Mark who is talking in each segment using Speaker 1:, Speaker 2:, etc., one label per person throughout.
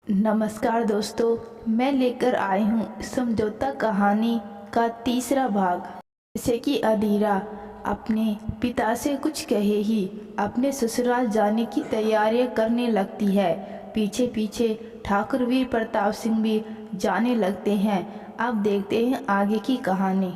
Speaker 1: नमस्कार दोस्तों, मैं लेकर आई हूँ समझौता कहानी का तीसरा भाग। जैसे कि अधीरा अपने पिता से कुछ कहे ही अपने ससुराल जाने की तैयारियां करने लगती है। पीछे पीछे ठाकुर वीर प्रताप सिंह भी जाने लगते हैं। अब देखते हैं आगे की कहानी।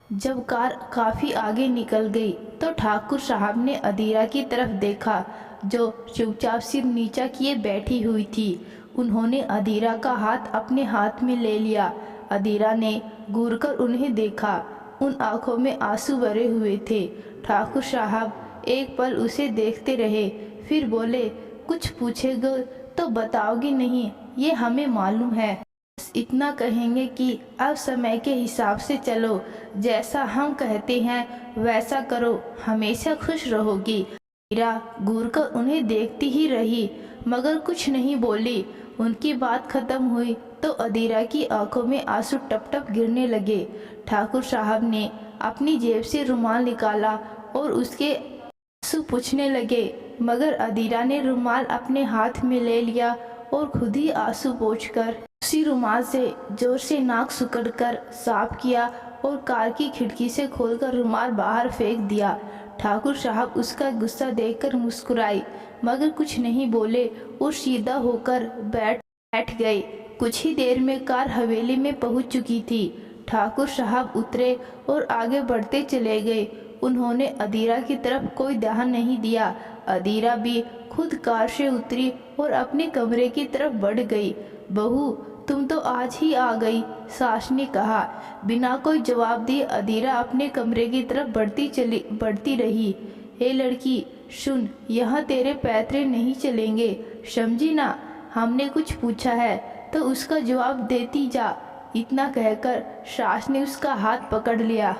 Speaker 1: जब कार काफ़ी आगे निकल गई तो ठाकुर साहब ने अधीरा की तरफ देखा, जो चुपचाप सिर नीचा किए बैठी हुई थी। उन्होंने अधीरा का हाथ अपने हाथ में ले लिया। अधीरा ने घूरकर उन्हें देखा। उन आंखों में आंसू भरे हुए थे। ठाकुर साहब एक पल उसे देखते रहे, फिर बोले, कुछ पूछेगा तो बताओगी नहीं, ये हमें मालूम है। बस इतना कहेंगे कि अब समय के हिसाब से चलो, जैसा हम कहते हैं वैसा करो, हमेशा खुश रहोगी। मीरा घूरकर उन्हें देखती ही रही मगर कुछ नहीं बोली। उनकी बात खत्म हुई तो अधीरा की आंखों में आंसू टप टप गिरने लगे। ठाकुर साहब ने अपनी जेब से रुमाल निकाला और उसके आंसू पूछने लगे, मगर अधीरा ने रुमाल अपने हाथ में ले लिया और खुद ही आंसू पोंछकर उसी रुमाल से जोर से नाक सिकुड़कर साफ किया और कार की खिड़की से खोलकर रुमाल बाहर फेंक दिया। ठाकुर साहब उसका गुस्सा देखकर मुस्कुराई मगर कुछ नहीं बोले और सीधा होकर बैठ गए। कुछ ही देर में कार हवेली में पहुंच चुकी थी। ठाकुर साहब उतरे और आगे बढ़ते चले गए। उन्होंने अधीरा की तरफ कोई ध्यान नहीं दिया। अधीरा भी खुद कार से उतरी और अपने कमरे की तरफ बढ़ गई। बहू, तुम तो आज ही आ गई, सास ने कहा। बिना कोई जवाब दिए अधीरा अपने कमरे की तरफ बढ़ती रही। हे लड़की, सुन, यहाँ तेरे पैतरे नहीं चलेंगे, समझी ना। हमने कुछ पूछा है तो उसका जवाब देती जा। इतना कहकर सास ने उसका हाथ पकड़ लिया।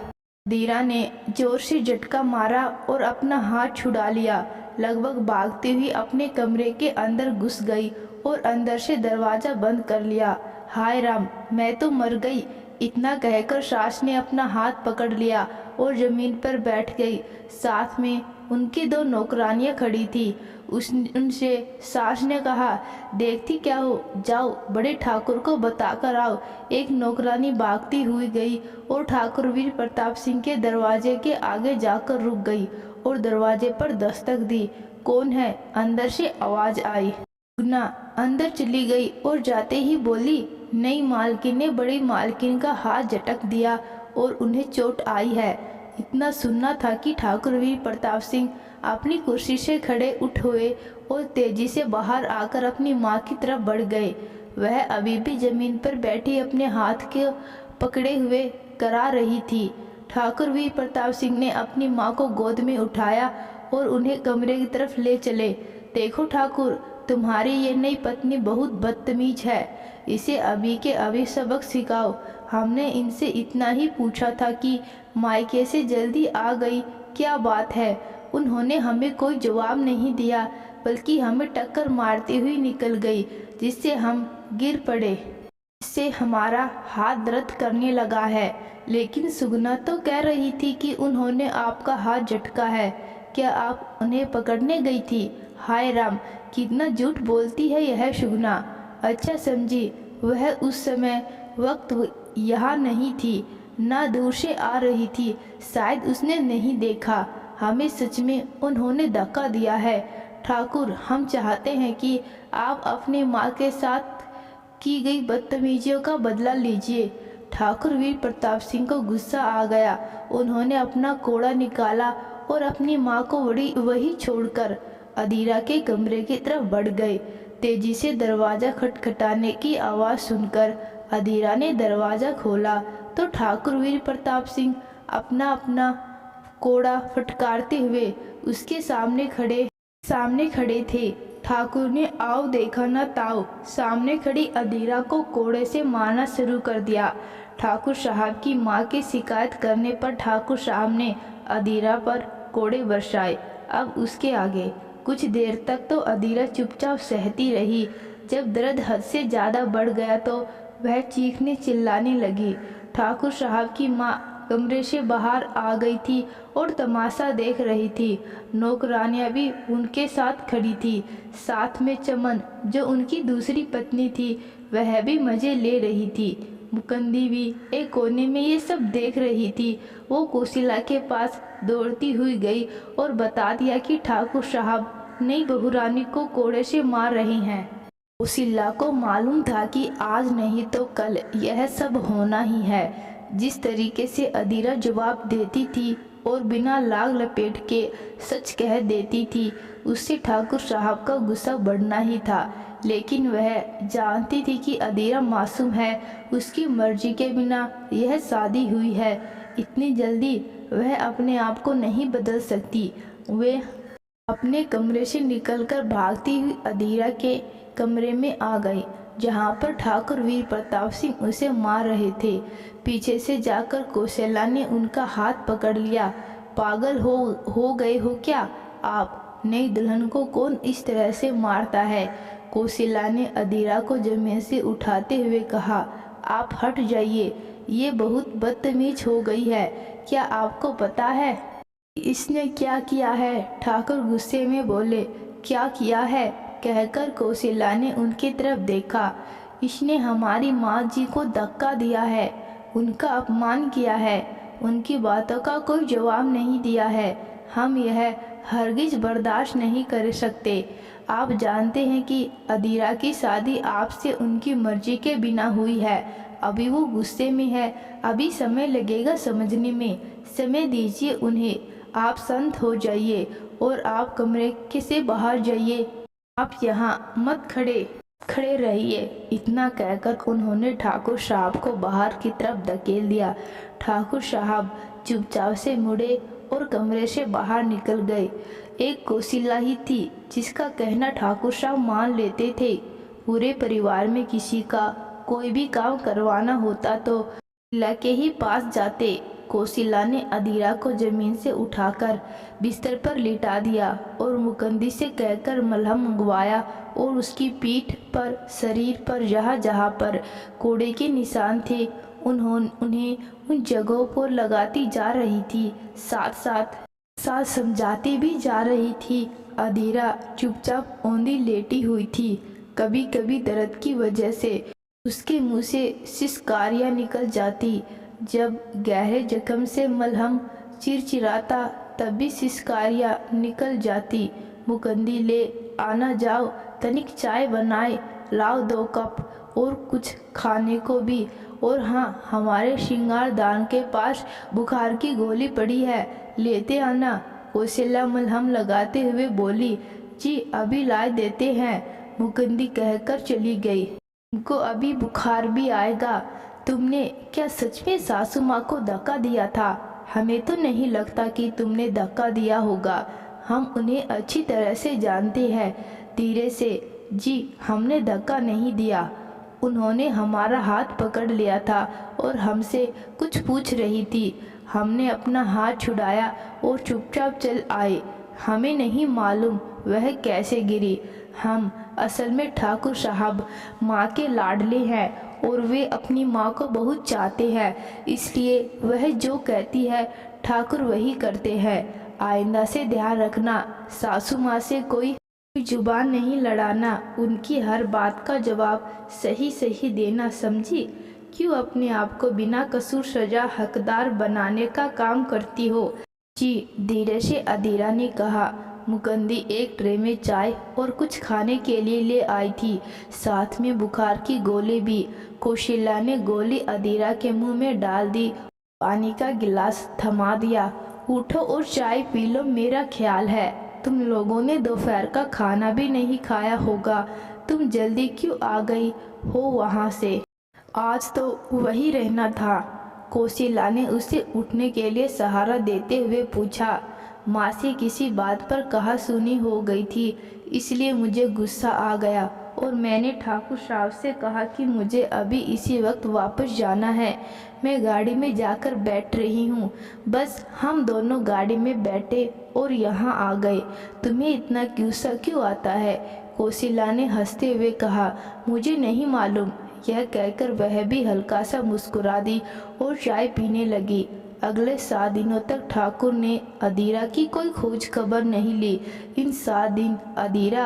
Speaker 1: अधीरा ने जोर से झटका मारा और अपना हाथ छुड़ा लिया। लगभग भागती हुई अपने कमरे के अंदर घुस गई और अंदर से दरवाजा बंद कर लिया। हाय राम, मैं तो मर गई। इतना कहकर सास ने अपना हाथ पकड़ लिया और जमीन पर बैठ गई। साथ में उनकी दो नौकरानियां खड़ी थी। उनसे सास ने कहा, देखती क्या हो, जाओ बड़े ठाकुर को बताकर आओ। एक नौकरानी भागती हुई गई और ठाकुर वीर प्रताप सिंह के दरवाजे के आगे जाकर रुक गई और दरवाजे पर दस्तक दी। कौन है? अंदर से आवाज आई। सुगना अंदर चली गई और जाते ही बोली, नई मालकिन ने बड़ी मालकिन का हाथ झटक दिया और उन्हें चोट आई है। इतना सुनना था कि ठाकुर वीर प्रताप सिंह अपनी कुर्सी से खड़े उठ हुए और तेजी से बाहर आकर अपनी माँ की तरफ बढ़ गए। वह अभी भी जमीन पर बैठी अपने हाथ के पकड़े हुए करा रही थी। ठाकुर वीर प्रताप सिंह ने अपनी माँ को गोद में उठाया और उन्हें कमरे की तरफ ले चले। देखो ठाकुर, तुम्हारी ये नई पत्नी बहुत बदतमीज है, इसे अभी के अभी सबक सिखाओ। हमने इनसे इतना ही पूछा था कि मायके से जल्दी आ गई, क्या बात है। उन्होंने हमें कोई जवाब नहीं दिया, बल्कि हमें टक्कर मारती हुई निकल गई, जिससे हम गिर पड़े। इससे हमारा हाथ दर्द करने लगा है। लेकिन सुगना तो कह रही थी कि उन्होंने आपका हाथ झटका है। क्या आप उन्हें पकड़ने गई थी? हाय राम, कितना झूठ बोलती है यह सुगना। अच्छा समझी, वह उस समय वक्त यहाँ नहीं थी, ना दूर से आ रही थी। शायद उसने नहीं देखा। हमें सच में उन्होंने धक्का दिया है। ठाकुर, हम चाहते हैं कि आप अपने माँ के साथ की गई बदतमीजियों का बदला लीजिए। ठाकुर वीर प्रताप सिंह को गुस्सा आ गया। उन्होंने अपना कोड़ा निकाला और अपनी माँ को वही छोड़कर अधीरा के कमरे की तरफ बढ़ गए। तेजी से दरवाजा खटखटाने की आवाज़ सुनकर अधीरा ने दरवाज़ा खोला तो ठाकुर वीर प्रताप सिंह अपना कोड़ा फटकारते हुए उसके सामने खड़े थे। ठाकुर ने आओ देखा न ताओ सामने खड़ी अधीरा को कोड़े से मारना शुरू कर दिया। ठाकुर साहब की माँ की शिकायत करने पर ठाकुर साहब ने अधीरा पर कोड़े बरसाए। अब उसके आगे कुछ देर तक तो अधीरा चुपचाप सहती रही। जब दर्द हद से ज़्यादा बढ़ गया तो वह चीखने चिल्लाने लगी। ठाकुर साहब की माँ कमरे से बाहर आ गई थी और तमाशा देख रही थी। नौकरानियाँ भी उनके साथ खड़ी थी। साथ में चमन, जो उनकी दूसरी पत्नी थी, वह भी मज़े ले रही थी। मुकंदी भी एक कोने में ये सब देख रही थी। वो कोशिला के पास दौड़ती हुई गई और बता दिया कि ठाकुर साहब नई बहुरानी को कोड़े से मार रही हैं। कोशिला को मालूम था कि आज नहीं तो कल यह सब होना ही है। जिस तरीके से अदीरा जवाब देती थी और बिना लाग लपेट के सच कह देती थी, उससे ठाकुर साहब का गुस्सा बढ़ना ही था। लेकिन वह जानती थी कि अदीरा मासूम है, उसकी मर्जी के बिना यह शादी हुई है। इतनी जल्दी वह अपने आप को नहीं बदल सकती। वे अपने कमरे से निकलकर भागती हुई अदीरा के कमरे में आ गई, जहाँ पर ठाकुर वीर प्रताप सिंह उसे मार रहे थे। पीछे से जाकर कौशल्या ने उनका हाथ पकड़ लिया। पागल हो गए हो क्या आप? नई दुल्हन को कौन इस तरह से मारता है? कौशल्या ने अदीरा को जमीन से उठाते हुए कहा, आप हट जाइए, ये बहुत बदतमीज हो गई है। क्या आपको पता है इसने क्या किया है? ठाकुर गुस्से में बोले। क्या किया है? कहकर कौशल्या ने उनकी तरफ देखा। इसने हमारी माँ जी को धक्का दिया है, उनका अपमान किया है, उनकी बातों का कोई जवाब नहीं दिया है। हम यह हरगिज बर्दाश्त नहीं कर सकते। आप जानते हैं कि अदीरा की शादी आपसे उनकी मर्जी के बिना हुई है। अभी वो गुस्से में है, अभी समय लगेगा समझने में। समय दीजिए उन्हें। आप शांत हो जाइए और आप कमरे के से बाहर जाइए। आप यहाँ मत खड़े रहिए। इतना कहकर उन्होंने ठाकुर साहब को बाहर की तरफ धकेल दिया। ठाकुर साहब चुपचाप से मुड़े और कमरे से बाहर निकल गए। एक कौशिला ही थी जिसका कहना ठाकुर साहब मान लेते थे। पूरे परिवार में किसी का कोई भी काम करवाना होता तो कौशिला के ही पास जाते। कौशिला ने अदीरा को जमीन से उठाकर बिस्तर पर लिटा दिया और मुकंदी से कहकर मलहम मंगवाया और उसकी पीठ पर, शरीर पर जहाँ जहाँ पर कोड़े के निशान थे उन्हें उन जगहों पर लगाती जा रही थी। साथ समझाती भी जा रही थी। अदीरा चुपचाप औंधी लेटी हुई थी। कभी कभी दर्द की वजह से उसके मुंह से सिसकारियाँ निकल जाती। जब गहरे जख्म से मलहम चिरचिराता तब भी सिसकारियाँ निकल जाती। मुकंदी ले आना, जाओ तनिक चाय बनाए लाओ 2 कप, और कुछ खाने को भी। और हाँ, हमारे श्रृंगारदान के पास बुखार की गोली पड़ी है, लेते आना। कौशल्या मलहम लगाते हुए बोली। जी अभी ला देते हैं, मुकंदी कहकर चली गई। तुमको अभी बुखार भी आएगा। तुमने क्या सच में सासू माँ को धक्का दिया था? हमें तो नहीं लगता कि तुमने धक्का दिया होगा। हम उन्हें अच्छी तरह से जानते हैं। धीरे से, जी हमने धक्का नहीं दिया। उन्होंने हमारा हाथ पकड़ लिया था और हमसे कुछ पूछ रही थी। हमने अपना हाथ छुड़ाया और चुपचाप चल आए। हमें नहीं मालूम वह कैसे गिरी। हम असल में ठाकुर साहब माँ के लाडले हैं और वे अपनी माँ को बहुत चाहते हैं, इसलिए वह जो कहती है ठाकुर वही करते हैं। आइंदा से ध्यान रखना, सासू माँ से कोई जुबान नहीं लड़ाना, उनकी हर बात का जवाब सही सही देना, समझी? क्यों अपने आप को बिना कसूर सजा हकदार बनाने का काम करती हो? जी, धीरे से अदीरा ने कहा। मुकंदी एक ट्रे में चाय और कुछ खाने के लिए ले आई थी, साथ में बुखार की गोली भी। कौशल्या ने गोली अदीरा के मुंह में डाल दी, पानी का गिलास थमा दिया। उठो और चाय पी लो, मेरा ख्याल है तुम लोगों ने दोपहर का खाना भी नहीं खाया होगा। तुम जल्दी क्यों आ गई हो वहाँ से? आज तो वही रहना था। कौशल्या ने उसे उठने के लिए सहारा देते हुए पूछा। माँ से किसी बात पर कहा सुनी हो गई थी, इसलिए मुझे गुस्सा आ गया और मैंने ठाकुर साहब से कहा कि मुझे अभी इसी वक्त वापस जाना है। मैं गाड़ी में जाकर बैठ रही हूँ। बस हम दोनों गाड़ी में बैठे और यहाँ आ गए। तुम्हें इतना गुस्सा क्यों आता है? कौशल्या ने हंसते हुए कहा। मुझे नहीं मालूम। यह कहकर वह भी हल्का सा मुस्कुरा दी और चाय पीने लगी। अगले 7 दिनों तक ठाकुर ने अधीरा की कोई खोज खबर नहीं ली। इन 7 दिन अधीरा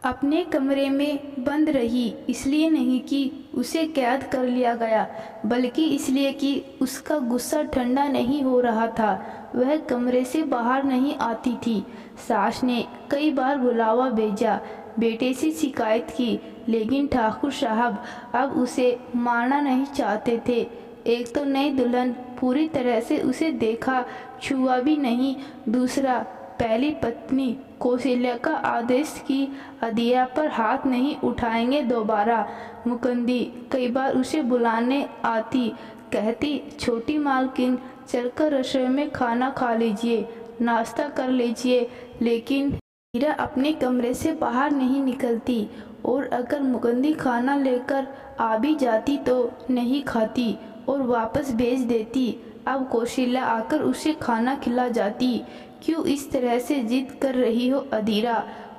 Speaker 1: अपने कमरे में बंद रही, इसलिए नहीं कि उसे कैद कर लिया गया, बल्कि इसलिए कि उसका गुस्सा ठंडा नहीं हो रहा था। वह कमरे से बाहर नहीं आती थी। सास ने कई बार बुलावा भेजा, बेटे से शिकायत की, लेकिन ठाकुर साहब अब उसे मारना नहीं चाहते थे। एक तो नई दुल्हन पूरी तरह से उसे देखा छुआ भी नहीं, दूसरा पहली पत्नी कौशल्या का आदेश कि अधीरा पर हाथ नहीं उठाएंगे दोबारा। मुकुंदी कई बार उसे बुलाने आती, कहती छोटी मालकिन चलकर रसोई में खाना खा लीजिए, नाश्ता कर लीजिए, लेकिन अधीरा अपने कमरे से बाहर नहीं निकलती, और अगर मुकुंदी खाना लेकर आ भी जाती तो नहीं खाती और वापस भेज देती। अब कौशल्या आकर उसे खाना खिला जाती। क्यों इस तरह से जिद कर रही हो अधीरा?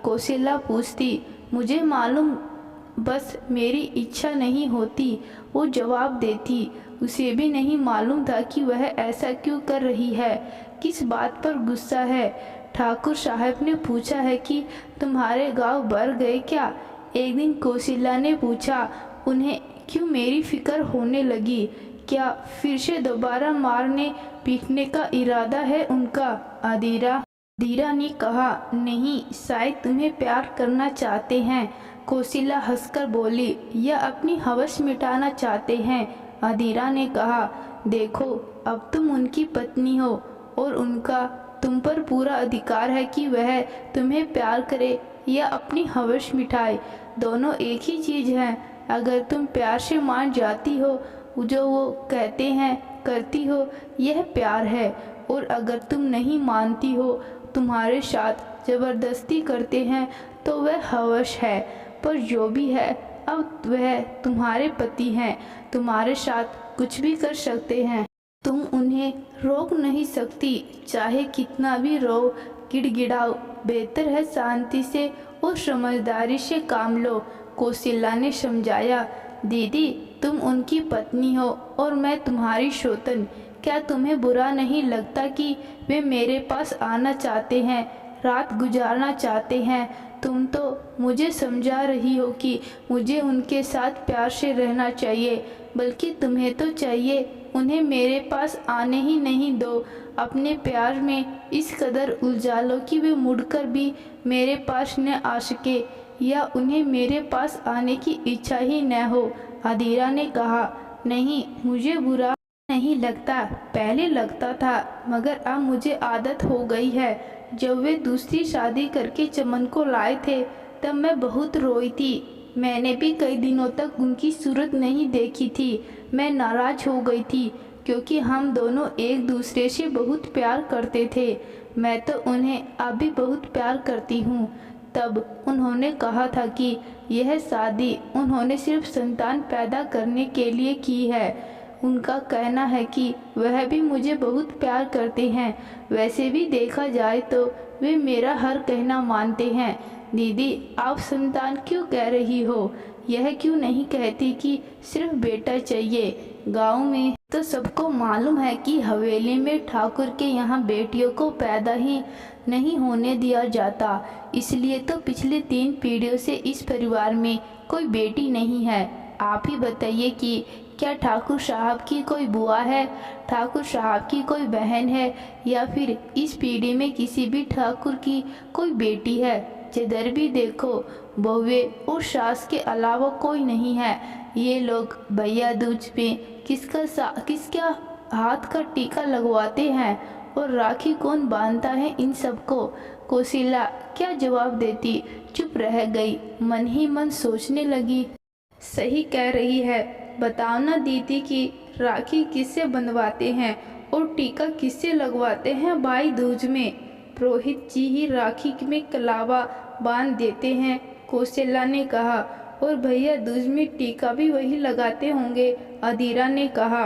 Speaker 1: कौशल्या पूछती। मुझे मालूम, बस मेरी इच्छा नहीं होती, वो जवाब देती। उसे भी नहीं मालूम था कि वह ऐसा क्यों कर रही है, किस बात पर गुस्सा है। ठाकुर साहब ने पूछा है कि तुम्हारे गाँव भर गए क्या? एक दिन कौशल्या ने पूछा। उन्हें क्यों मेरी फिक्र होने लगी? क्या फिर से दोबारा मारने पीटने का इरादा है उनका? अधीरा ने कहा। नहीं, शायद तुम्हें प्यार करना चाहते हैं। कौशल्या हंसकर बोली। या अपनी हवस मिटाना चाहते हैं? अधीरा ने कहा। देखो, अब तुम उनकी पत्नी हो और उनका तुम पर पूरा अधिकार है कि वह तुम्हें प्यार करे या अपनी हवस मिटाए। दोनों एक ही चीज़ है। अगर तुम प्यार से मान जाती हो, जो वो कहते हैं करती हो, यह प्यार है, और अगर तुम नहीं मानती हो, तुम्हारे साथ ज़बरदस्ती करते हैं, तो वह हवस है। पर जो भी है, अब वह तुम्हारे पति हैं, तुम्हारे साथ कुछ भी कर सकते हैं। तुम उन्हें रोक नहीं सकती, चाहे कितना भी रो गिड़गिड़ाओ। बेहतर है शांति से और समझदारी से काम लो। कौशल्या ने समझाया। दीदी, तुम उनकी पत्नी हो और मैं तुम्हारी सौतन। क्या तुम्हें बुरा नहीं लगता कि वे मेरे पास आना चाहते हैं, रात गुजारना चाहते हैं? तुम तो मुझे समझा रही हो कि मुझे उनके साथ प्यार से रहना चाहिए, बल्कि तुम्हें तो चाहिए उन्हें मेरे पास आने ही नहीं दो। अपने प्यार में इस कदर उलझा लो कि वे मुड़कर भी मेरे पास न आ सके, या उन्हें मेरे पास आने की इच्छा ही न हो। अधीरा ने कहा। नहीं, मुझे बुरा नहीं लगता। पहले लगता था, मगर अब मुझे आदत हो गई है। जब वे दूसरी शादी करके चमन को लाए थे, तब मैं बहुत रोई थी। मैंने भी कई दिनों तक उनकी सूरत नहीं देखी थी। मैं नाराज हो गई थी, क्योंकि हम दोनों एक दूसरे से बहुत प्यार करते थे। मैं तो उन्हें अब भी बहुत प्यार करती हूँ। तब उन्होंने कहा था कि यह शादी उन्होंने सिर्फ संतान पैदा करने के लिए की है। उनका कहना है कि वह भी मुझे बहुत प्यार करते हैं। वैसे भी देखा जाए तो वे मेरा हर कहना मानते हैं। दीदी, आप संतान क्यों कह रही हो? यह क्यों नहीं कहती कि सिर्फ बेटा चाहिए? गांव में तो सबको मालूम है कि हवेली में ठाकुर के यहाँ बेटियों को पैदा ही नहीं होने दिया जाता। इसलिए तो पिछले 3 पीढ़ियों से इस परिवार में कोई बेटी नहीं है। आप ही बताइए कि क्या ठाकुर साहब की कोई बुआ है, ठाकुर साहब की कोई बहन है, या फिर इस पीढ़ी में किसी भी ठाकुर की कोई बेटी है? जिधर भी देखो बहुएं और सास के अलावा कोई नहीं है। ये लोग भैया दूज में किसका हाथ का टीका लगवाते हैं, और राखी कौन बांधता है इन सबको? कौशल्या क्या जवाब देती, चुप रह गई। मन ही मन सोचने लगी। सही कह रही है। बताओ ना दीदी कि राखी किससे बंधवाते हैं और टीका किससे लगवाते हैं भाई दूज में? पुरोहित जी ही राखी में कलावा बांध देते हैं, कौशल्या ने कहा। और भैया दूज में टीका भी वही लगाते होंगे, अधीरा ने कहा।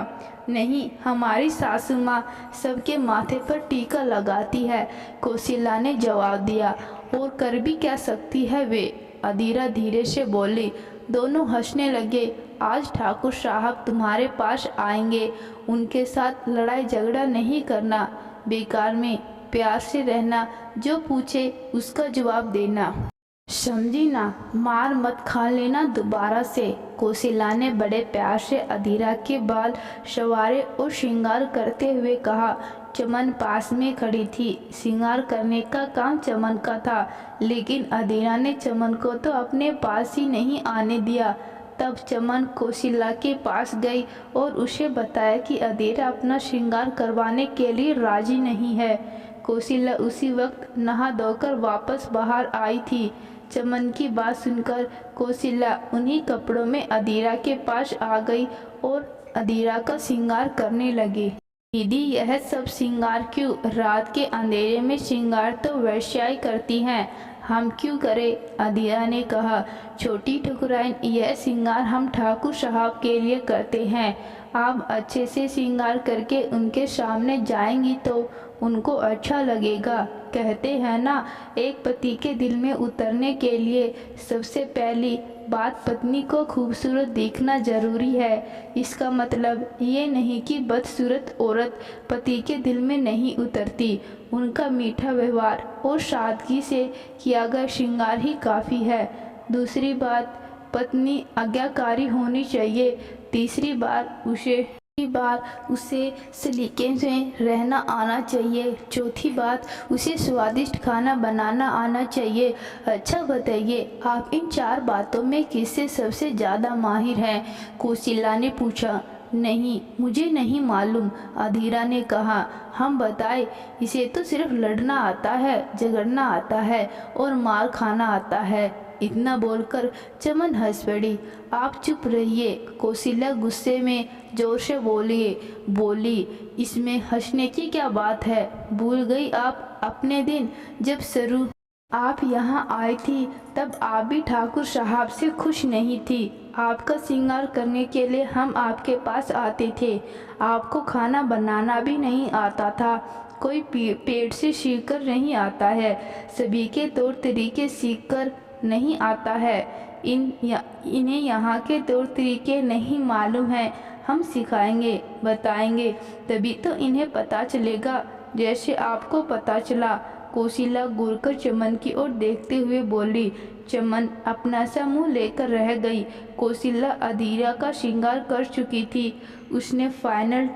Speaker 1: नहीं, हमारी सासू माँ सबके माथे पर टीका लगाती है, कौशल्या ने जवाब दिया। और कर भी क्या सकती है वे? अधीरा धीरे से बोली। दोनों हंसने लगे। आज ठाकुर साहब तुम्हारे पास आएंगे, उनके साथ लड़ाई झगड़ा नहीं करना, बेकार में प्यार से रहना, जो पूछे उसका जवाब देना, समझी ना, मार मत खा लेना दोबारा से। कोशिला ने बड़े प्यार से अधीरा के बाल संवारे और श्रृंगार करते हुए कहा। चमन पास में खड़ी थी। श्रृंगार करने का काम चमन का था, लेकिन अधीरा ने चमन को तो अपने पास ही नहीं आने दिया। तब चमन कोशिला के पास गई और उसे बताया कि अधीरा अपना श्रृंगार करवाने के लिए राजी नहीं है। कोशिला उसी वक्त नहा धोकर वापस बाहर आई थी। चमन की बात सुनकर कोशिला उन्हीं कपड़ों में अधीरा के पास आ गई और अधीरा का श्रृंगार करने लगी। दीदी, यह सब श्रृंगार क्यों? रात के अंधेरे में श्रृंगार तो वेश्याएं करती हैं, हम क्यों करें? अधीरा ने कहा। छोटी ठकुराइन, यह श्रृंगार हम ठाकुर साहब के लिए करते हैं। आप अच्छे से श्रृंगार करके उनके सामने जाएंगी तो उनको अच्छा लगेगा। कहते हैं ना, एक पति के दिल में उतरने के लिए सबसे पहली बात पत्नी को खूबसूरत देखना जरूरी है। इसका मतलब ये नहीं कि बदसूरत औरत पति के दिल में नहीं उतरती। उनका मीठा व्यवहार और सादगी से किया गया श्रृंगार ही काफ़ी है। दूसरी बात, पत्नी आज्ञाकारी होनी चाहिए। तीसरी बार उसे सलीके से रहना आना चाहिए। चौथी बात, उसे स्वादिष्ट खाना बनाना आना चाहिए। अच्छा बताइए, आप इन 4 बातों में किससे सबसे ज़्यादा माहिर हैं? कोशिला ने पूछा। नहीं, मुझे नहीं मालूम, अधीरा ने कहा। हम बताए, इसे तो सिर्फ लड़ना आता है, झगड़ना आता है और मार खाना आता है। इतना बोलकर चमन हंस पड़ी। आप चुप रहिए, कोशिला गुस्से में जोर से बोली। इसमें हंसने की क्या बात है? भूल गई आप अपने दिन जब शुरू आप यहाँ आई थी, तब आप भी ठाकुर साहब से खुश नहीं थी। आपका श्रृंगार करने के लिए हम आपके पास आते थे। आपको खाना बनाना भी नहीं आता था। कोई पेट से सीखकर नहीं आता है, सभी के तौर तरीके सीखकर नहीं आता है। इन्हें यहाँ के तौर तरीके नहीं मालूम है। हम सिखाएंगे, बताएंगे, तभी तो इन्हें पता चलेगा, जैसे आपको पता चला। कोशिला घूरकर चमन की ओर देखते हुए बोली। चमन अपना सा मुँह लेकर रह गई। कोशिला अधीरा का श्रृंगार कर चुकी थी। उसने फाइनल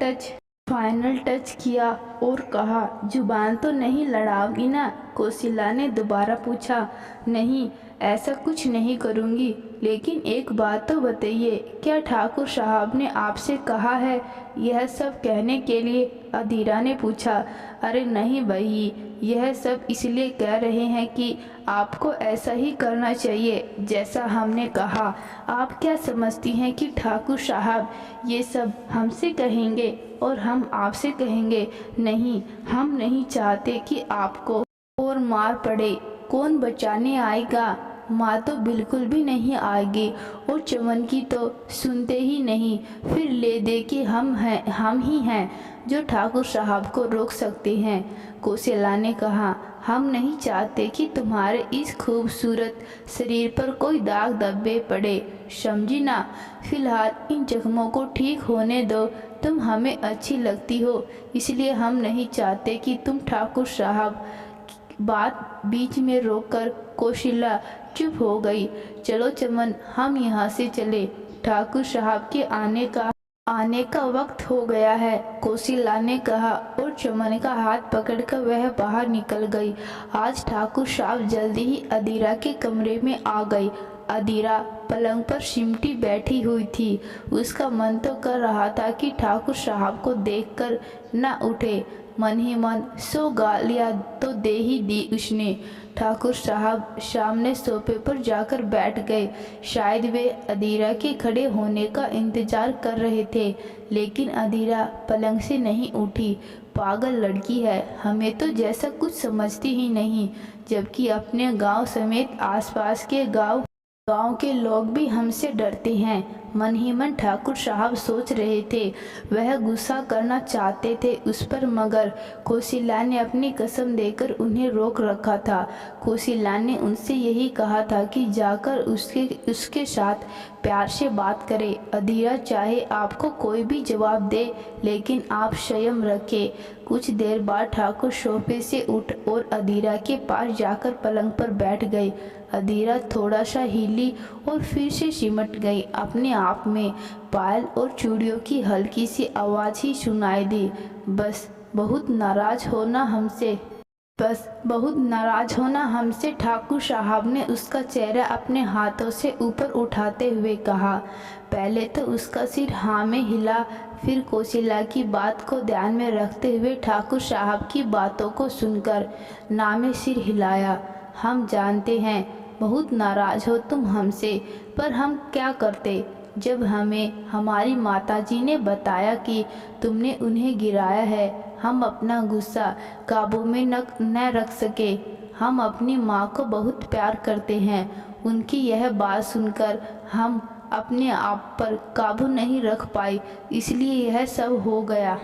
Speaker 1: टच किया और कहा, जुबान तो नहीं लड़ाओगी ना? कोशिला ने दोबारा पूछा। नहीं, ऐसा कुछ नहीं करूँगी, लेकिन एक बात तो बताइए, क्या ठाकुर साहब ने आपसे कहा है यह सब कहने के लिए? अधीरा ने पूछा। अरे नहीं भई, यह सब इसलिए कह रहे हैं कि आपको ऐसा ही करना चाहिए जैसा हमने कहा। आप क्या समझती हैं कि ठाकुर साहब ये सब हमसे कहेंगे और हम आपसे कहेंगे? नहीं, हम नहीं चाहते कि आपको और मार पड़े। कौन बचाने आएगा? माँ तो बिल्कुल भी नहीं आएगी, और चमन की तो सुनते ही नहीं। फिर ले दे कि हम ही हैं जो ठाकुर साहब को रोक सकते हैं। कोशिला ने कहा। हम नहीं चाहते कि तुम्हारे इस खूबसूरत शरीर पर कोई दाग धब्बे पड़े, समझी ना? फिलहाल इन जख्मों को ठीक होने दो। तुम हमें अच्छी लगती हो, इसलिए हम नहीं चाहते कि तुम ठाकुर साहब। बात बीच में रोककर कोशिला चुप हो गई। चलो चमन, हम यहाँ से चले, ठाकुर साहब के आने का वक्त हो गया है, कोशिला ने कहा, और चमन का हाथ पकड़कर वह बाहर निकल गई। आज ठाकुर साहब जल्दी ही अधीरा के कमरे में आ गई। अधीरा पलंग पर सिमटी बैठी हुई थी। उसका मन तो कर रहा था कि ठाकुर साहब को देखकर न उठे। मन ही मन 100 गालियाँ तो दे ही दी उसने। ठाकुर साहब सामने सोफे पर जाकर बैठ गए। शायद वे अधीरा के खड़े होने का इंतजार कर रहे थे, लेकिन अधीरा पलंग से नहीं उठी। पागल लड़की है, हमें तो जैसा कुछ समझती ही नहीं, जबकि अपने गांव समेत आसपास के गांव गांव के लोग भी हमसे डरते हैं। मन ही मन ठाकुर साहब सोच रहे थे। वह गुस्सा करना चाहते थे उस पर, मगर कौशिला ने अपनी कसम देकर उन्हें रोक रखा था। कौशिला ने उनसे यही कहा था कि जाकर उसके साथ प्यार से बात करें। अधीरा चाहे आपको कोई भी जवाब दे, लेकिन आप संयम रखें। कुछ देर बाद ठाकुर सोफे से उठ और अधीरा के पास जाकर पलंग पर बैठ गई। अधीरा थोड़ा सा हिली और फिर से सिमट गई अपने आप में। पायल और चूड़ियों की हल्की सी आवाज़ ही सुनाई दी। बस बहुत नाराज होना हमसे, ठाकुर साहब ने उसका चेहरा अपने हाथों से ऊपर उठाते हुए कहा। पहले तो उसका सिर हाँ में हिला, फिर कौशिला की बात को ध्यान में रखते हुए ठाकुर साहब की बातों को सुनकर ना में सिर हिलाया। हम जानते हैं बहुत नाराज हो तुम हमसे, पर हम क्या करते जब हमें हमारी माताजी ने बताया कि तुमने उन्हें गिराया है। हम अपना गुस्सा काबू में न रख सके। हम अपनी माँ को बहुत प्यार करते हैं। उनकी यह बात सुनकर हम अपने आप पर काबू नहीं रख पाए, इसलिए यह सब हो गया।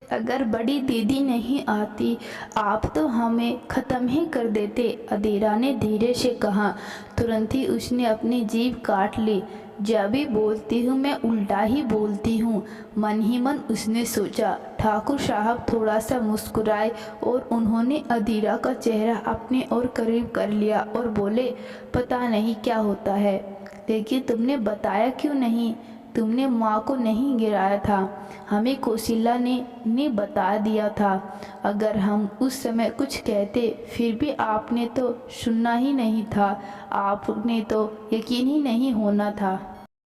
Speaker 1: अगर बड़ी दीदी नहीं आती आप तो हमें ख़त्म ही कर देते, अधीरा ने धीरे से कहा। तुरंत ही उसने अपनी जीभ काट ली। जब भी बोलती हूँ मैं उल्टा ही बोलती हूँ, मन ही मन उसने सोचा। ठाकुर साहब थोड़ा सा मुस्कुराए और उन्होंने अधीरा का चेहरा अपने और करीब कर लिया और बोले, पता नहीं क्या होता है, लेकिन तुमने बताया क्यों नहीं? तुमने माँ को नहीं गिराया था, हमें कौशिला ने बता दिया था। अगर हम उस समय कुछ कहते फिर भी आपने तो सुनना ही नहीं था। आपने तो यकीन ही नहीं होना था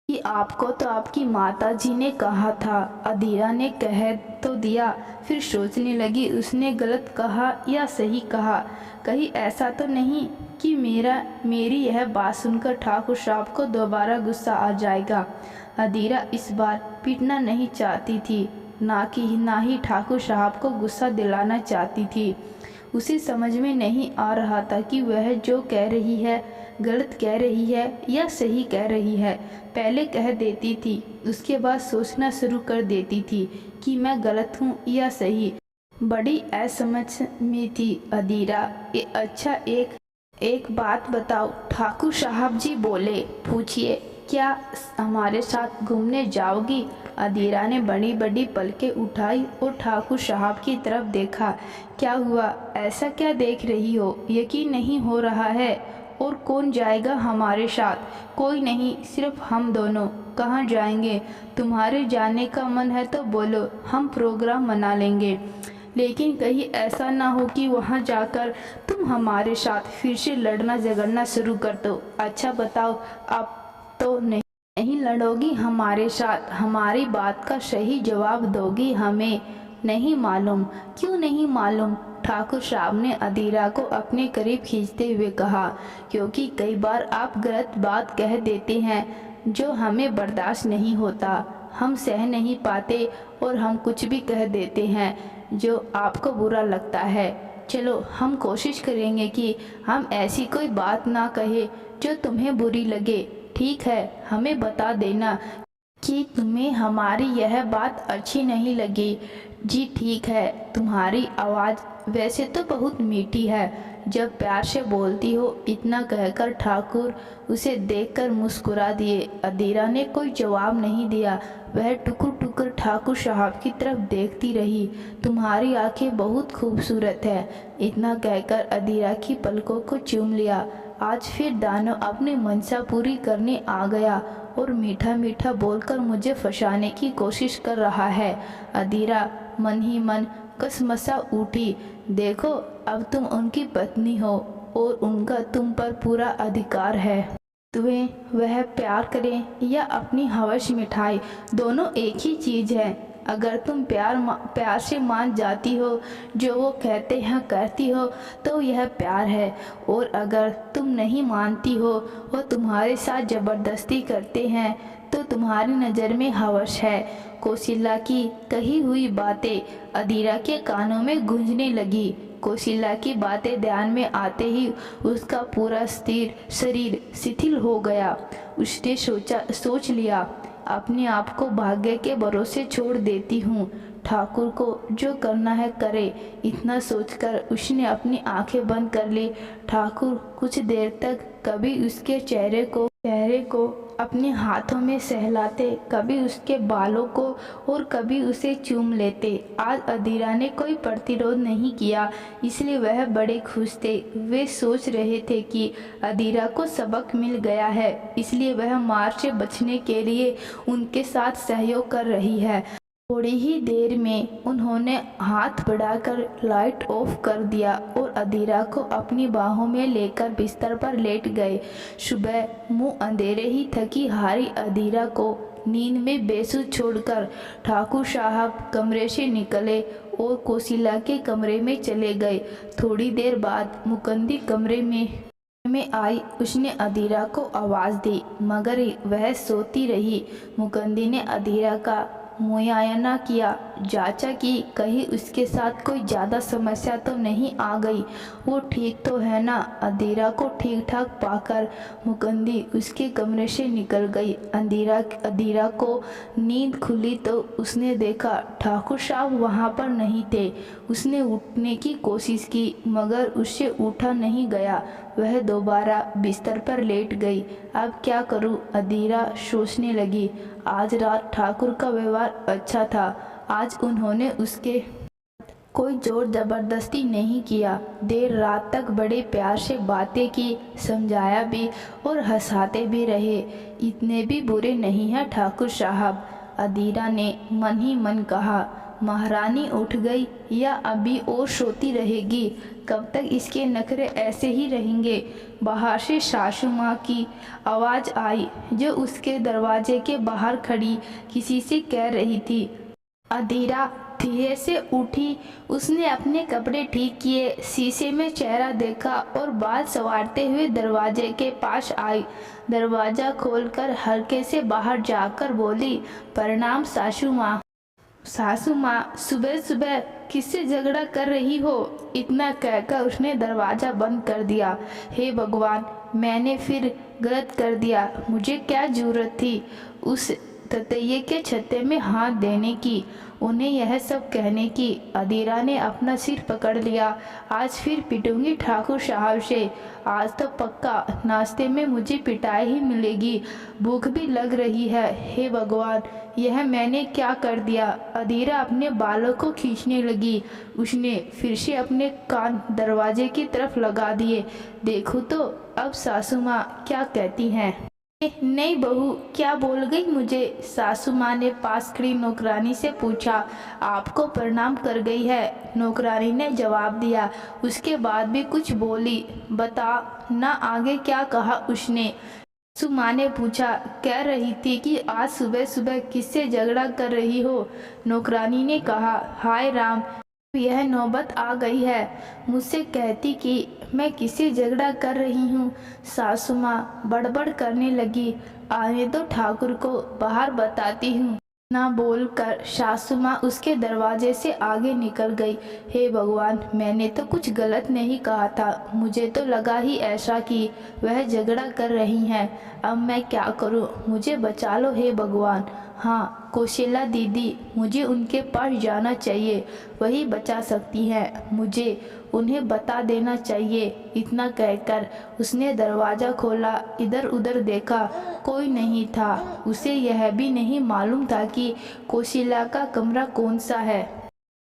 Speaker 1: कि आपको तो आपकी माताजी ने कहा था। अधीरा ने कह तो दिया, फिर सोचने लगी उसने गलत कहा या सही कहा। कहीं ऐसा तो नहीं कि मेरी यह बात सुनकर ठाकुर साहब को दोबारा गुस्सा आ जाएगा। अधीरा इस बार पीटना नहीं चाहती थी, ना ही ठाकुर साहब को गुस्सा दिलाना चाहती थी। उसे समझ में नहीं आ रहा था कि वह जो कह रही है गलत कह रही है या सही कह रही है। पहले कह देती थी, उसके बाद सोचना शुरू कर देती थी कि मैं गलत हूँ या सही। बड़ी असमझ में थी अधीरा। अच्छा एक बात बताओ, ठाकुर साहब जी बोले। पूछिए, क्या हमारे साथ घूमने जाओगी? अधीरा ने बड़ी बड़ी पलकें उठाई और ठाकुर साहब की तरफ देखा। क्या हुआ? ऐसा क्या देख रही हो? यकीन नहीं हो रहा है? और कौन जाएगा हमारे साथ? कोई नहीं, सिर्फ हम दोनों। कहाँ जाएंगे? तुम्हारे जाने का मन है तो बोलो, हम प्रोग्राम मना लेंगे। लेकिन कहीं ऐसा ना हो कि वहाँ जाकर तुम हमारे साथ फिर से लड़ना झगड़ना शुरू कर दो। अच्छा बताओ, अब तो नहीं लड़ोगी हमारे साथ? हमारी बात का सही जवाब दोगी? हमें नहीं मालूम। क्यों नहीं मालूम? ठाकुर साहब ने अधीरा को अपने करीब खींचते हुए कहा। क्योंकि कई बार आप गलत बात कह देते हैं जो हमें बर्दाश्त नहीं होता, हम सह नहीं पाते और हम कुछ भी कह देते हैं जो आपको बुरा लगता है। चलो हम कोशिश करेंगे कि हम ऐसी कोई बात ना कहें जो तुम्हें बुरी लगे। ठीक है, हमें बता देना कि तुम्हें हमारी यह बात अच्छी नहीं लगी। जी ठीक है। तुम्हारी आवाज़ वैसे तो बहुत मीठी है जब प्यार से बोलती हो। इतना कहकर ठाकुर उसे देखकर मुस्कुरा दिए। अधीरा ने कोई जवाब नहीं दिया। वह टुकुर टुकुर ठाकुर साहब की तरफ देखती रही। तुम्हारी आंखें बहुत खूबसूरत है। इतना कहकर अधीरा की पलकों को चूम लिया। आज फिर दानव अपनी मंशा पूरी करने आ गया और मीठा मीठा बोलकर मुझे फंसाने की कोशिश कर रहा है। अधीरा मन ही मन कसमसा उठी। देखो, अब तुम उनकी पत्नी हो और उनका तुम पर पूरा अधिकार है। तुम्हें वह प्यार करें या अपनी हवस मिठाई, दोनों एक ही चीज़ है। अगर तुम प्यार से मान जाती हो, जो वो कहते हैं करती हो, तो यह प्यार है। और अगर तुम नहीं मानती हो, वो तुम्हारे साथ ज़बरदस्ती करते हैं, तो तुम्हारी नज़र में हवस है। कौशिला की कही हुई बातें अधीरा के कानों में गूंजने लगी। कौशिला की बातें ध्यान में आते ही उसका पूरा स्थिर शरीर शिथिल हो गया। उसने सोच लिया, अपने आप को भाग्य के भरोसे छोड़ देती हूँ, ठाकुर को जो करना है करे। इतना सोचकर उसने अपनी आंखें बंद कर ली। ठाकुर कुछ देर तक कभी उसके चेहरे को अपने हाथों में सहलाते, कभी उसके बालों को और कभी उसे चूम लेते। आज अधीरा ने कोई प्रतिरोध नहीं किया, इसलिए वह बड़े खुश थे। वे सोच रहे थे कि अधीरा को सबक मिल गया है, इसलिए वह मार से बचने के लिए उनके साथ सहयोग कर रही है। थोड़ी ही देर में उन्होंने हाथ बढ़ाकर लाइट ऑफ कर दिया और अधीरा को अपनी बाहों में लेकर बिस्तर पर लेट गए। सुबह मुंह अंधेरे ही थकी हारी अधीरा को नींद में बेसुध छोड़कर ठाकुर साहब कमरे से निकले और कौशिला के कमरे में चले गए। थोड़ी देर बाद मुकंदी कमरे में आई। उसने अधीरा को आवाज़ दी, मगर वह सोती रही। मुकंदी ने अधीरा का मुआयना किया, जांचा कि कहीं उसके साथ कोई ज़्यादा समस्या तो नहीं आ गई, वो ठीक तो है ना। अधीरा को ठीक ठाक पाकर मुकंदी उसके कमरे से निकल गई। अधीरा को नींद खुली तो उसने देखा ठाकुर साहब वहाँ पर नहीं थे। उसने उठने की कोशिश की, मगर उससे उठा नहीं गया। वह दोबारा बिस्तर पर लेट गई। अब क्या करूं, अधीरा सोचने लगी। आज रात ठाकुर का व्यवहार अच्छा था। आज उन्होंने उसके कोई जोर जबरदस्ती नहीं किया। देर रात तक बड़े प्यार से बातें की, समझाया भी और हंसाते भी रहे। इतने भी बुरे नहीं हैं ठाकुर साहब, अधीरा ने मन ही मन कहा। महारानी उठ गई या अभी और सोती रहेगी? कब तक इसके नखरे ऐसे ही रहेंगे? बाहर से सासू माँ की आवाज़ आई, जो उसके दरवाजे के बाहर खड़ी किसी से कह रही थी। अधीरा धीरे से उठी। उसने अपने कपड़े ठीक किए, शीशे में चेहरा देखा और बाल संवारते हुए दरवाजे के पास आई। दरवाज़ा खोलकर हल्के से बाहर जाकर बोली, प्रणाम सासू माँ। सासू माँ, सुबह सुबह किससे झगड़ा कर रही हो? इतना कहकर उसने दरवाज़ा बंद कर दिया। हे भगवान, मैंने फिर गलत कर दिया। मुझे क्या जरूरत थी उस ततैये के छत्ते में हाथ देने की, उन्हें यह सब कहने की। अधीरा ने अपना सिर पकड़ लिया। आज फिर पिटूंगी ठाकुर साहब से। आज तो पक्का नाश्ते में मुझे पिटाई ही मिलेगी। भूख भी लग रही है। हे भगवान, यह मैंने क्या कर दिया? अधीरा अपने बालों को खींचने लगी। उसने फिर से अपने कान दरवाजे की तरफ लगा दिए। देखो तो अब सासू माँ क्या कहती हैं। नहीं बहू, क्या बोल गई मुझे? सासू माँ ने पास खड़ी नौकरानी से पूछा। आपको प्रणाम कर गई है, नौकरानी ने जवाब दिया। उसके बाद भी कुछ बोली। बता ना आगे क्या कहा उसने? सासू माँ ने पूछा। कह रही थी कि आज सुबह सुबह किससे झगड़ा कर रही हो? नौकरानी ने कहा। हाय राम, यह नौबत आ गई है। मुझसे कहती कि मैं किससे झगड़ा कर रही हूँ। सासू माँ बड़बड़ करने लगी। आने दो, ठाकुर को बाहर बताती हूँ। ना बोलकर सासू माँ उसके दरवाजे से आगे निकल गई। हे भगवान, मैंने तो कुछ गलत नहीं कहा था। मुझे तो लगा ही ऐसा कि वह झगड़ा कर रही हैं। अब मैं क्या करूँ? मुझे बचा लो हे भगवान। हाँ, कौशल्या दीदी, मुझे उनके पास जाना चाहिए, वही बचा सकती हैं। मुझे उन्हें बता देना चाहिए। इतना कहकर उसने दरवाज़ा खोला। इधर उधर देखा, कोई नहीं था। उसे यह भी नहीं मालूम था कि कौशल्या का कमरा कौन सा है।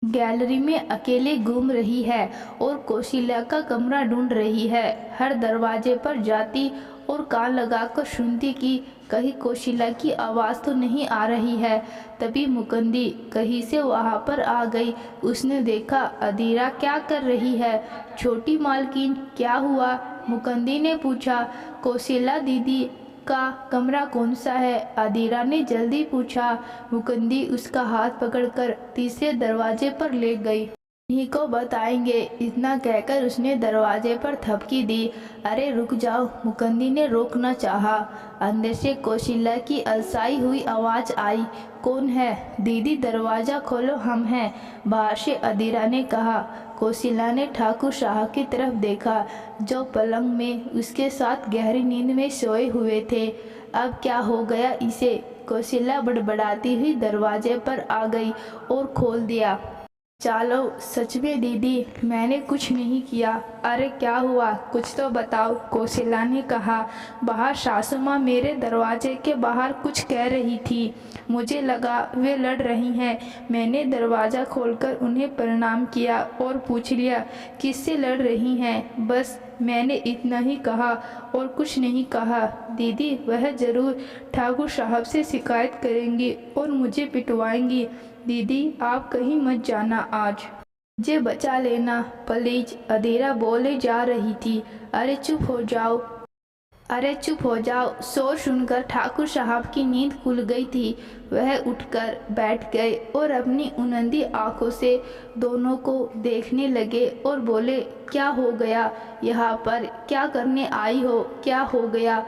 Speaker 1: गैलरी में अकेले घूम रही है और कौशल्या का कमरा ढूंढ रही है। हर दरवाजे पर जाती और कान लगाकर सुनती कि कहीं कौशल्या की आवाज़ तो नहीं आ रही है। तभी मुकंदी कहीं से वहाँ पर आ गई। उसने देखा अधीरा क्या कर रही है। छोटी मालकिन, क्या हुआ? मुकंदी ने पूछा। कौशल्या दीदी का कमरा कौन सा है? अधीरा ने जल्दी पूछा। मुकंदी उसका हाथ पकड़कर तीसरे दरवाजे पर ले गई। इन्हीं को बताएंगे। इतना कहकर उसने दरवाजे पर थपकी दी। अरे रुक जाओ, मुकंदी ने रोकना चाहा। अंदर से कौशिला की अलसाई हुई आवाज़ आई। कौन है? दीदी दरवाज़ा खोलो, हम हैं, बाहर से अदीरा ने कहा। कौशिला ने ठाकुर साहब की तरफ देखा जो पलंग में उसके साथ गहरी नींद में सोए हुए थे। अब क्या हो गया इसे? कौशिला बड़बड़ाती हुई दरवाजे पर आ गई और खोल दिया। चलो सच में दीदी, मैंने कुछ नहीं किया। अरे क्या हुआ, कुछ तो बताओ, कौशिला ने कहा। बाहर सासू माँ मेरे दरवाजे के बाहर कुछ कह रही थी। मुझे लगा वे लड़ रही हैं। मैंने दरवाज़ा खोलकर उन्हें प्रणाम किया और पूछ लिया किससे लड़ रही हैं। बस मैंने इतना ही कहा और कुछ नहीं कहा। दीदी वह ज़रूर ठाकुर साहब से शिकायत करेंगी और मुझे पिटवाएंगी। दीदी आप कहीं मत जाना, आज मुझे बचा लेना प्लीज, अदीरा बोले जा रही थी। अरे चुप हो जाओ, अरे चुप हो जाओ। शोर सुनकर ठाकुर साहब की नींद खुल गई थी। वह उठकर बैठ गए और अपनी उनंदी आंखों से दोनों को देखने लगे और बोले, क्या हो गया? यहाँ पर क्या करने आई हो? क्या हो गया?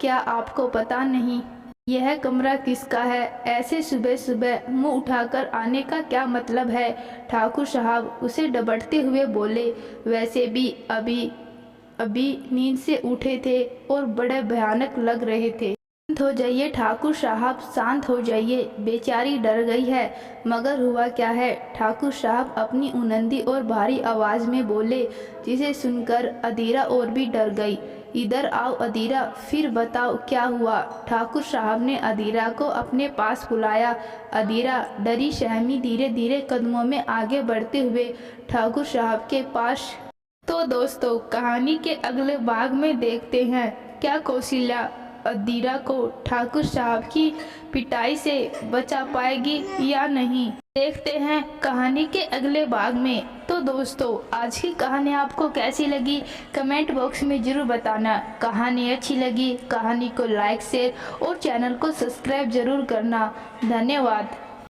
Speaker 1: क्या आपको पता नहीं यह कमरा किसका है? ऐसे सुबह सुबह मुंह उठाकर आने का क्या मतलब है? ठाकुर साहब उसे डबड़ते हुए बोले। वैसे भी अभी नींद से उठे थे और बड़े भयानक लग रहे थे। शांत हो जाइए ठाकुर साहब, शांत हो जाइए, बेचारी डर गई है। मगर हुआ क्या है? ठाकुर साहब अपनी उनंदी और भारी आवाज़ में बोले, जिसे सुनकर अदीरा और भी डर गई। इधर आओ अदीरा, फिर बताओ क्या हुआ? ठाकुर साहब ने अदीरा को अपने पास बुलाया। अदीरा डरी सहमी धीरे धीरे कदमों में आगे बढ़ते हुए ठाकुर साहब के पास। तो दोस्तों कहानी के अगले भाग में देखते हैं क्या कौशिला अदीरा को ठाकुर साहब की पिटाई से बचा पाएगी या नहीं। देखते हैं कहानी के अगले भाग में। तो दोस्तों आज की कहानी आपको कैसी लगी कमेंट बॉक्स में ज़रूर बताना। कहानी अच्छी लगी कहानी को लाइक शेयर और चैनल को सब्सक्राइब जरूर करना। धन्यवाद।